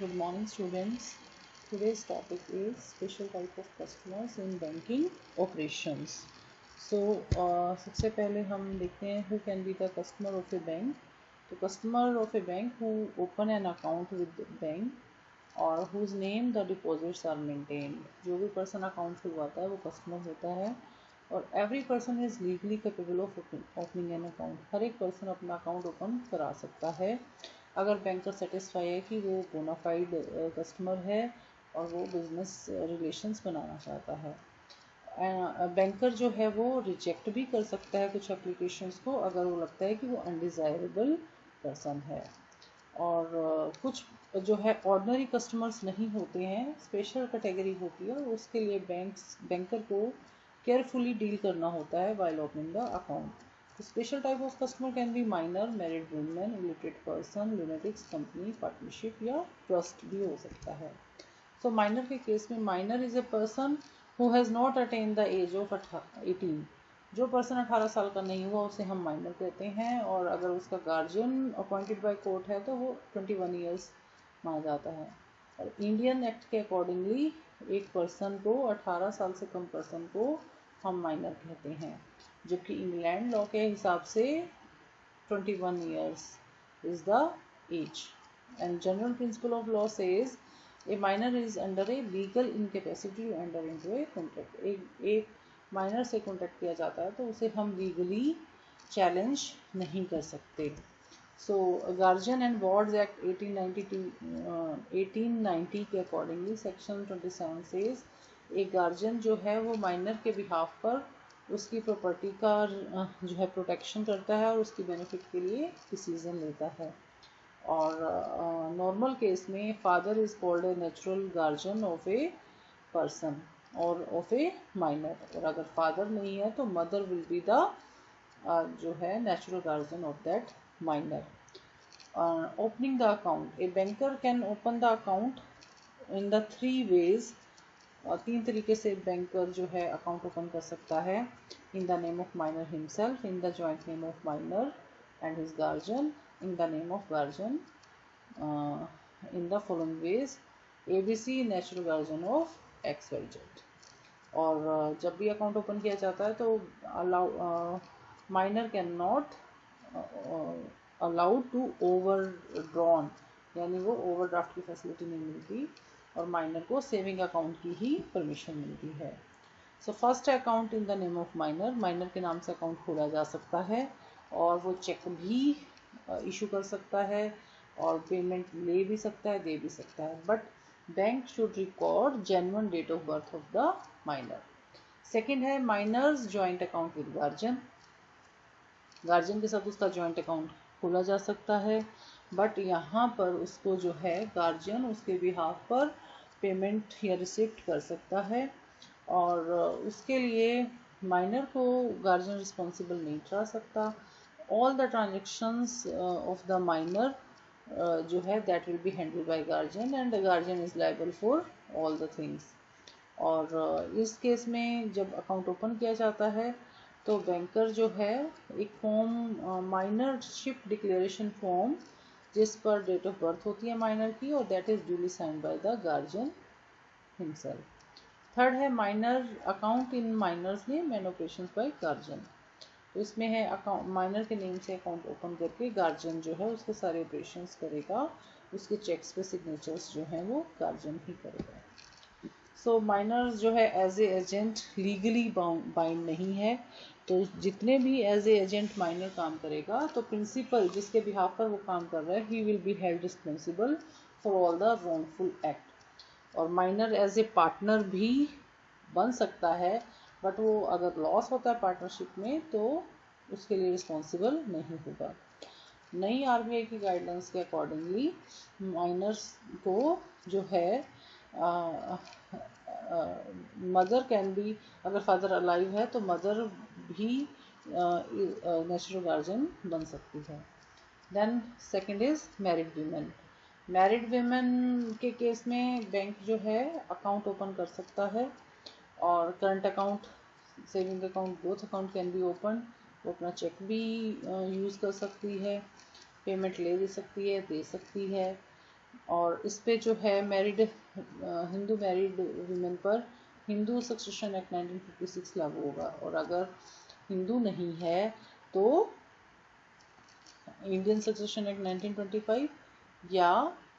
Good morning, students. Today's topic is special type of customers in banking operations. सबसे पहले हम देखते हैं who can be the customer of a bank. तो customer of a bank who open an account with the bank or whose name the deposits are maintained. जो भी person account खुलवाता है वो customer होता है. और every person is legally capable of opening an account. हर एक person अपना account open करा सकता है अगर बैंकर सेटिस्फाई है कि वो बोनाफाइड कस्टमर है और वो बिजनेस रिलेशंस बनाना चाहता है. बैंकर जो है वो रिजेक्ट भी कर सकता है कुछ एप्लीकेशंस को अगर वो लगता है कि वो अनडिज़ायरेबल पर्सन है. और कुछ जो है ऑर्डिनरी कस्टमर्स नहीं होते हैं, स्पेशल कैटेगरी होती है, उसके लिए बैंकर को केयरफुली डील करना होता है while opening the account. Special type of customer can be minor, married women, illiterate person, lunatics, company, partnership या trust भी हो सकता है. So minor के केस में minor is a person who has not attained the age of 18. जो person 18 साल का नहीं हुआ उसे हम माइनर कहते हैं और अगर उसका गार्जियन अपॉइंटेड बाय कोर्ट है तो वो 21 ईयर्स माना जाता है. और इंडियन एक्ट के अकॉर्डिंगली एक पर्सन को 18 साल से कम पर्सन को हम माइनर कहते हैं, जबकि इंग्लैंड लॉ के हिसाब से 21 years is the age. And general principle of law says a minor is under a legal incapacity to enter into a contract. एक माइनर से कॉन्ट्रैक्ट किया जाता है तो उसे हम लीगली चैलेंज नहीं कर सकते. सो गार्जियन एंड वार्ड्स एक्ट 1890 के अकॉर्डिंगली सेक्शन 27 सेज एक गार्जियन जो है वो माइनर के बिहाफ पर उसकी प्रॉपर्टी का जो है प्रोटेक्शन करता है और उसकी बेनिफिट के लिए डिसीजन लेता है. और नॉर्मल केस में father is called a natural guardian of a person और ऑफ ए माइनर. और अगर फादर नहीं है तो मदर विल बी द जो है natural guardian of that minor. Opening the account. A banker can open the account in the 3 ways. और 3 तरीके से बैंकर जो है अकाउंट ओपन कर सकता है. In the name of minor himself, in the joint name of minor and his guardian, in the name of guardian, in the following veg. ABC natural guardian of XYZ. और जब भी account open किया जाता है तो minor can not allowed to overdrawn, यानी वो overdraft की फैसिलिटी नहीं मिलती और माइनर को सेविंग अकाउंट की ही परमिशन मिलती है. So first account in the name of minor. Minor के नाम से अकाउंट खोला जा सकता है और वो चेक भी इशू कर सकता है और पेमेंट ले भी सकता है, दे भी सकता है. But bank should record genuine date of birth of the minor. Second है minor's joint account with guardian. Guardian के साथ उसका जॉइंट अकाउंट खोला जा सकता है बट यहाँ पर उसको जो है गार्जियन उसके बिहाफ पर पेमेंट या रिसिप्ट कर सकता है और उसके लिए माइनर को गार्जियन रिस्पॉन्सिबल नहीं ठहरा सकता. All the transactions of the minor जो है that will be handled by guardian and the guardian is liable for all the things. और इस केस में जब अकाउंट ओपन किया जाता है तो बैंकर जो है एक फॉर्म माइनरशिप डिक्लेरेशन फॉर्म जिस पर डेट ऑफ बर्थ होती है माइनर की और that is duly signed by the guardian himself. Third है minor account in minor's name and operations by guardian. तो इसमें है अकाउंट माइनर के नेम से अकाउंट ओपन करके गार्जियन जो है उसके सारे ऑपरेशंस करेगा, उसके चेक्स पे सिग्नेचर्स जो हैं वो गार्जियन ही करेगा. सो माइनर जो है as a agent legally bind नहीं है. तो जितने भी एज ए एजेंट माइनर काम करेगा तो प्रिंसिपल जिसके बिहाफ पर वो काम कर रहा है he will be held responsible for all the wrongful act. और माइनर एज ए पार्टनर भी बन सकता है बट वो अगर लॉस होता है पार्टनरशिप में तो उसके लिए रिस्पॉन्सिबल नहीं होगा. नई RBI की गाइडलाइंस के अकॉर्डिंगली माइनर्स को जो है मदर कैन बी, अगर फादर अलाइव है तो मदर भी नेचुरल गार्जियन बन सकती है. Then second is married women. Married women के केस में बैंक जो है अकाउंट ओपन कर सकता है और current account, saving account, both account can be open. वो अपना चेक भी यूज़ कर सकती है, पेमेंट ले दे सकती है, दे सकती है. और इस पे जो है मैरिड हिंदू मैरिड वीमेन पर हिंदू सक्सेशन एक्ट 1956 लागू होगा, और अगर हिंदू नहीं है तो इंडियन सक्सेशन एक्ट 1925 या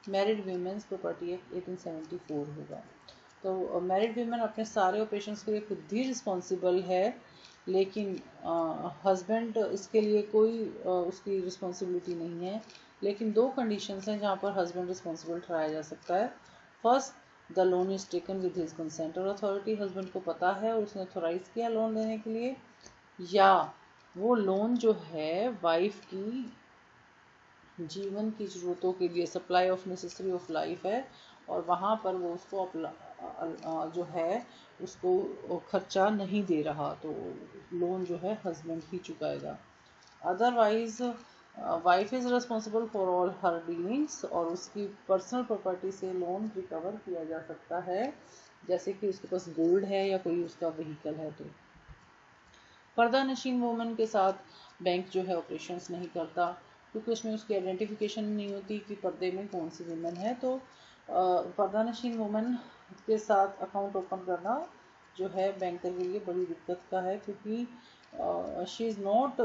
मैरिड वीमेंस प्रॉपर्टी एक्ट 1874 होगा। तो मैरिड वीमेन अपने सारे ऑपरेशंस के लिए खुद ही रिस्पॉन्सिबल है, लेकिन हस्बैंड इसके लिए कोई उसकी रिस्पॉन्सिबिलिटी नहीं है। लेकिन दो कंडीशंस हैं जहाँ पर हस्बैंड रिस्पॉन्सिबल ठहराया जा सकता है। First, the loan is taken with his consent और अथॉरिटी, हस्बैंड को पता है और उसने अथोराइज किया लोन देने के लिए, या वो लोन जो है वाइफ की जीवन की ज़रूरतों के लिए supply of necessary of life है, और वहाँ पर वो उसको जो है उसको खर्चा नहीं दे रहा, तो लोन जो है हस्बैंड ही चुकाएगा। Otherwise wife is responsible for all her dealings, और उसकी पर्सनल प्रॉपर्टी से लोन रिकवर किया जा सकता है, जैसे कि उसके पास गोल्ड है या कोई उसका व्हीकल है। तो पर्दा नशीन वुमन के साथ बैंक जो है ऑपरेशंस नहीं करता, क्योंकि उसमें उसकी आइडेंटिफिकेशन नहीं होती कि पर्दे में कौन सी वुमन है। तो पर्दा नशीन वुमन के साथ अकाउंट ओपन करना जो है बैंकर के लिए बड़ी दिक्कत का है, क्योंकि she is not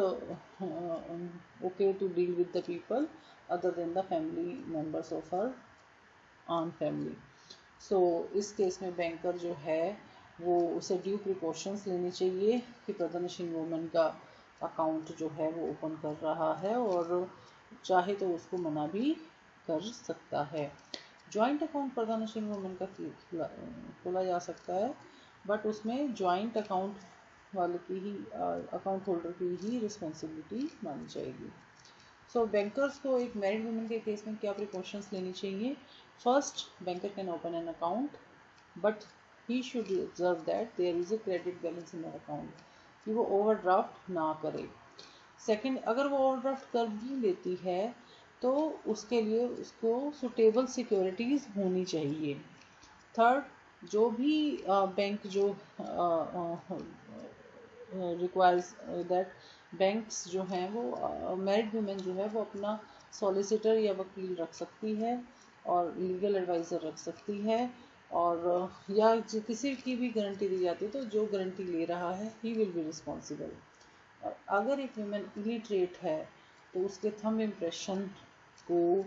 okay to deal with the people other than the family members of her own family. So इस केस में बैंकर जो है वो उसे ड्यू प्रिकॉशंस लेनी चाहिए कि प्रदर्शनशील वुमन का अकाउंट जो है वो ओपन कर रहा है, और चाहे तो उसको मना भी कर सकता है। जॉइंट अकाउंट प्रदर्शनशील वुमन का खोला जा सकता है, बट उसमें जॉइंट अकाउंट वाले की ही अकाउंट होल्डर की ही रिस्पॉन्सिबिलिटी मानी जाएगी। सो बैंकर्स को एक मैरिड वुमन के केस में क्या प्रिकॉशंस लेनी चाहिए? First, banker can open an account, but he should observe that there is a credit balance in that account, कि वो ओवरड्राफ्ट ना करे। सेकंड, अगर वो ओवरड्राफ्ट कर भी लेती है तो उसके लिए उसको सुटेबल सिक्योरिटीज़ होनी चाहिए। थर्ड, जो भी बैंक जो रिक्वायर्स दैट बैंक्स जो हैं वो मैरिड वुमेन जो है वो अपना सॉलिसिटर या वकील रख सकती है और लीगल एडवाइज़र रख सकती है, और या किसी की भी गारंटी दी जाती है तो जो गारंटी ले रहा है ही विल बी रिस्पॉन्सिबल। और अगर एक वुमेन इलिटरेट है तो उसके थंब इम्प्रेशन को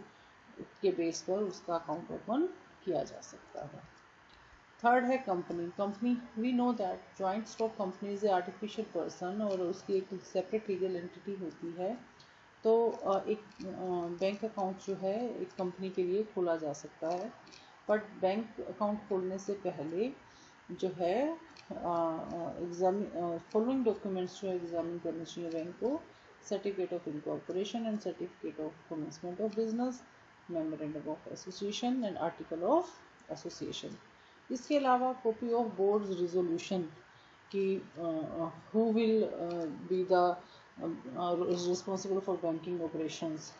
के बेस पर उसका अकाउंट ओपन किया जा सकता है। थर्ड है company. We know that joint stock company is a artificial person, और उसकी एक सेपरेट लीगल एंटिटी होती है। तो एक बैंक अकाउंट जो है एक कंपनी के लिए खोला जा सकता है, बट बैंक अकाउंट खोलने से पहले जो है फॉलोइंग डॉक्यूमेंट्स जो एग्जामिन करने चाहिए बैंक को: certificate of incorporation and certificate of commencement of business, memorandum of association and article of association. इसके अलावा कॉपी ऑफ बोर्ड रिजोल्यूशन की who will be the responsible for banking operations,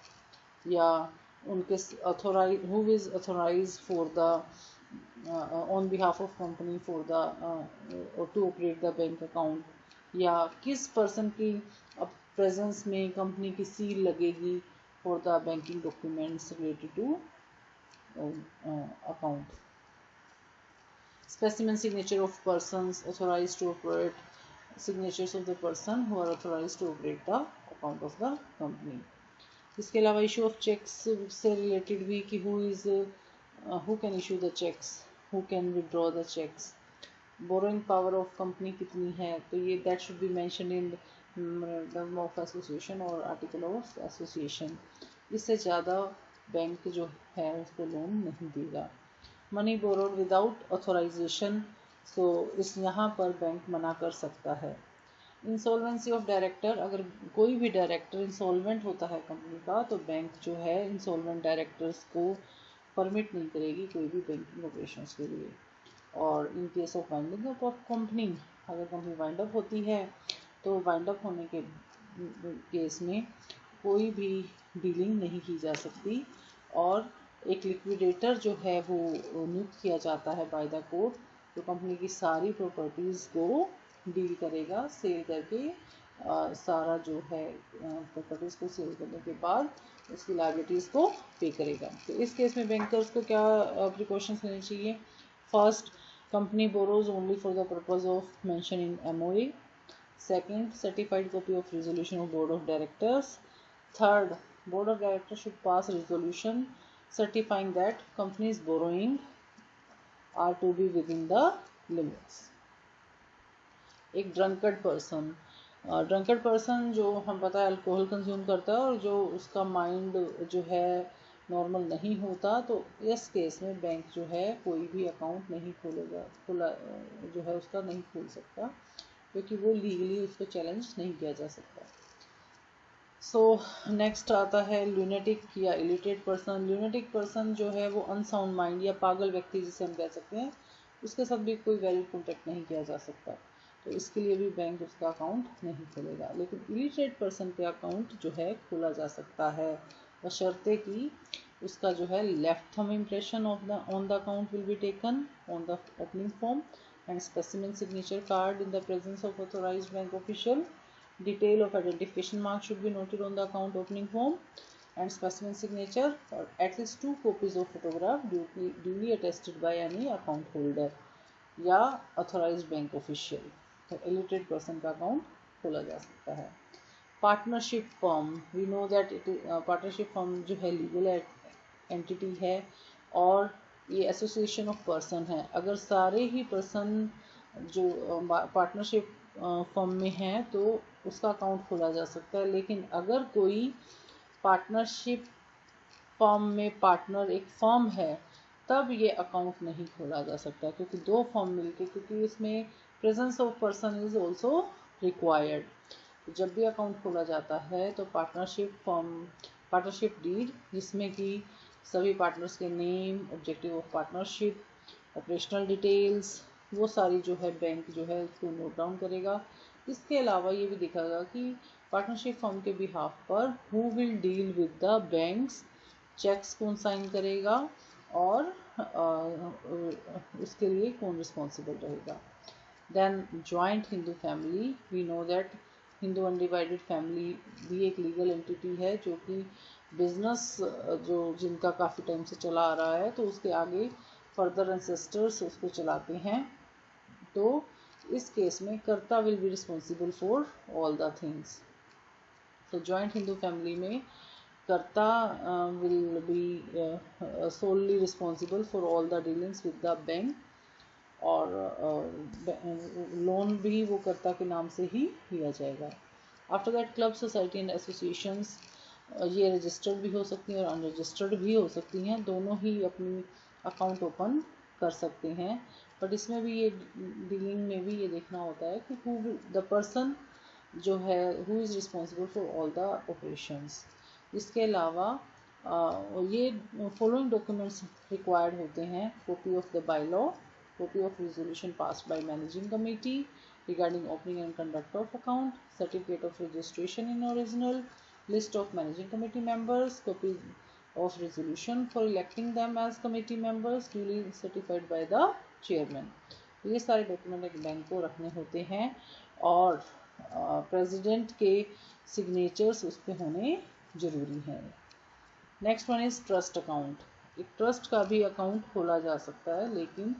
या उनके authorise who is authorise for the on behalf of company for the to operate the bank account, या किस person की presence में company की seal लगेगी for the banking documents related to account. Specimen signature of persons authorized to operate, signatures of the person who are authorized to operate the account of the company. इसके अलावा issue of cheques से रिलेटेड भी कि who can issue the cheques, who can withdraw the cheques, borrowing power of company कितनी है, तो ये that should be mention in memorandum of association और आर्टिकल ऑफ एसोसिएशन। इससे ज़्यादा बैंक जो है उसको लोन नहीं देगा। Money borrowed without authorisation, so इस यहाँ पर बैंक मना कर सकता है। इंसॉल्वेंसी ऑफ डायरेक्टर, अगर कोई भी डायरेक्टर इंसॉल्वेंट होता है कंपनी का तो बैंक जो है इंसॉल्वेंट डायरेक्टर्स को परमिट नहीं करेगी कोई भी बैंकिंग ऑपरेशंस के लिए। और in case of winding up of company, अगर कंपनी वाइंड अप होती है तो वाइंड अप होने के केस में कोई भी डीलिंग नहीं की जा सकती, और एक लिक्विडेटर जो है वो नियुक्त किया जाता है बाय द कोर्ट, जो कंपनी की सारी प्रॉपर्टीज़ को डील करेगा, सेल करके सारा जो है प्रॉपर्टीज़ को सेल करने के बाद उसकी लायबिलिटीज़ को पे करेगा। तो इस केस में बैंकर्स को क्या प्रिकॉशंस लेने चाहिए? First, company borrows only for the purpose of mention in MOA. Second, certified copy of resolution of board of directors. Third, board of directors should pass resolution certifying that company's borrowing are to be within the limits. एक drunkard person जो हम पता है alcohol consume करता है और जो उसका माइंड जो है नॉर्मल नहीं होता, तो इस केस में बैंक जो है कोई भी अकाउंट नहीं खुला जो है उसका नहीं खोल सकता, क्योंकि वो लीगली उसको चैलेंज नहीं किया जा सकता। सो नेक्स्ट आता है लूनेटिक या इलिटरेट पर्सन। लूनेटिक पर्सन जो है वो अनसाउंड माइंड या पागल व्यक्ति जिसे हम कह सकते हैं, उसके साथ भी कोई वैलिड कॉन्टैक्ट नहीं किया जा सकता, तो इसके लिए भी बैंक उसका अकाउंट नहीं खोलेगा। लेकिन इलिटरेट पर्सन के अकाउंट जो है खोला जा सकता है, बशर्ते कि उसका जो है left thumb impression on the account will be taken on the opening form and specimen signature card in the presence of authorised bank official. Detail of identification mark should be noted on the account opening form and specimen signature, or at least 2 copies of photograph duly attested by any account holder या authorized bank official। तो illiterate person का account खोला जा सकता है। Partnership firm, we know that partnership firm जो है legal entity है और ये एसोसिएशन ऑफ पर्सन है। अगर सारे ही पर्सन जो पार्टनरशिप फर्म में हैं तो उसका अकाउंट खोला जा सकता है। लेकिन अगर कोई पार्टनरशिप फर्म में पार्टनर एक फर्म है, तब ये अकाउंट नहीं खोला जा सकता, क्योंकि 2 फर्म मिलके, क्योंकि इसमें presence of person is also required. जब भी अकाउंट खोला जाता है तो पार्टनरशिप डीड, जिसमें कि सभी पार्टनर्स के name, objective of partnership, operational details, वो सारी जो है बैंक जो है उसको नोट डाउन करेगा। इसके अलावा ये भी दिखाएगा कि पार्टनरशिप फर्म के बिहाफ पर who will deal with the banks, cheques कौन साइन करेगा और उसके लिए कौन रिस्पॉन्सिबल रहेगा। Then joint Hindu family, we know that Hindu undivided family भी एक लीगल एंटिटी है, जो कि बिजनेस जो जिनका काफ़ी टाइम से चला आ रहा है, तो उसके आगे फर्दर एंसेस्टर्स उसको चलाते हैं। तो इस केस में कर्ता will be responsible for all the things. तो जॉइंट हिंदू फैमिली में कर्ता will be solely responsible for all the dealings with the bank, और लोन भी वो कर्ता के नाम से ही लिया जाएगा। After that club, society and associations, ये रजिस्टर्ड भी हो सकती हैं और अनरजिस्टर्ड भी हो सकती हैं, दोनों ही अपनी अकाउंट ओपन कर सकते हैं। बट इसमें भी ये डीलिंग में भी ये देखना होता है कि हु द पर्सन जो है who is responsible for all the operations. इसके अलावा ये फॉलोइंग डॉक्यूमेंट्स रिक्वायर्ड होते हैं: copy of the by law, copy of resolution passed by managing committee regarding opening and conduct of account, certificate of registration in original, list of managing committee members, copy of resolution for electing them as committee members duly certified by the chairman। ये सारे document एक bank को रखने होते हैं और president के signatures उस पर होने ज़रूरी हैं। Next one is trust account. एक ट्रस्ट का भी अकाउंट खोला जा सकता है, लेकिन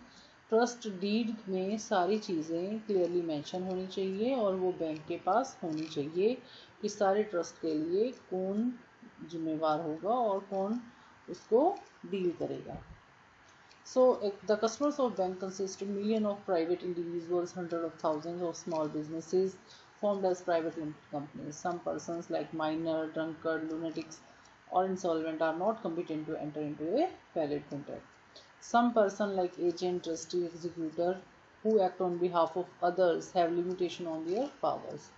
ट्रस्ट डीड में सारी चीज़ें क्लियरली मेंशन होनी चाहिए और वो बैंक के पास होनी चाहिए कि सारे ट्रस्ट के लिए कौन जिम्मेवार होगा और कौन उसको डील करेगा। So the customers of bank consist of millions of private individuals, hundreds of thousands of small businesses formed as private limited companies. Some persons like minor, drunkard, lunatics or insolvent are not competent to enter into a valid contract. Some person like agent, trustee, executor who act on behalf of others have limitation on their powers.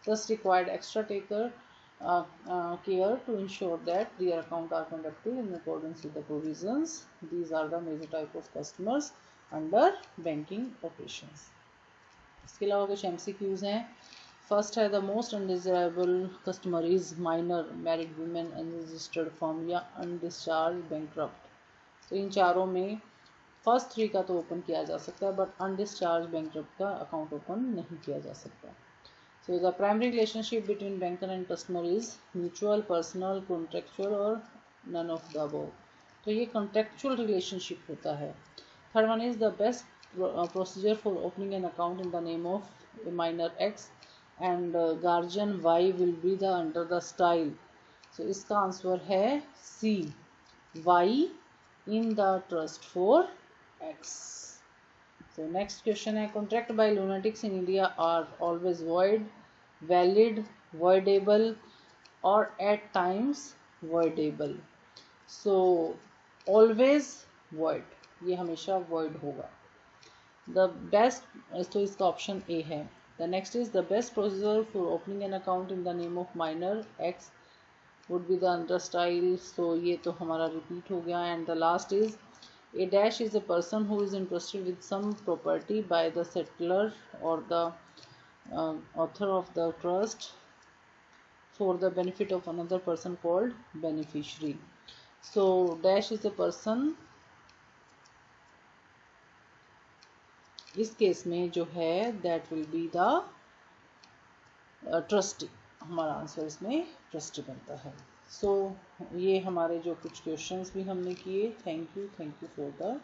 Thus required extra care to ensure that their accounts are conducted in accordance with the provisions. These are the major type of customers under banking operations. इसके अलावा कुछ MCQs हैं। First है the most undesirable customer is minor, married women, unregistered firm या undischarged bankrupt. तो इन चारों में first 3 का तो ओपन किया जा सकता है, बट अनडिस्चार्ज बैंकक्रप्ट का अकाउंट ओपन नहीं किया जा सकता। So the primary relationship between banker and customer is mutual, personal, contractual or none of the above. तो ये contractual relationship होता है. Third one is the best procedure for opening an account in the name of a minor X and guardian Y will be the under the style. So इसका answer है C, Y in the trust for X. So next question है, contract by lunatics in India are always void, valid, voidable or at times voidable. So always void, ये हमेशा void होगा. The best, तो इसका option A है. The next is the best procedure for opening an account in the name of minor X would be the under style. So ये तो हमारा repeat हो गया. And the last is a dash is a person who is interested with some property by the settlor or the author of the trust for the benefit of another person called beneficiary. So dash is a person, इस case में जो है that will be the trustee. हमारा answer इसमें trustee बनता है. सो ये हमारे जो कुछ क्वेश्चंस भी हमने किए. Thank you for the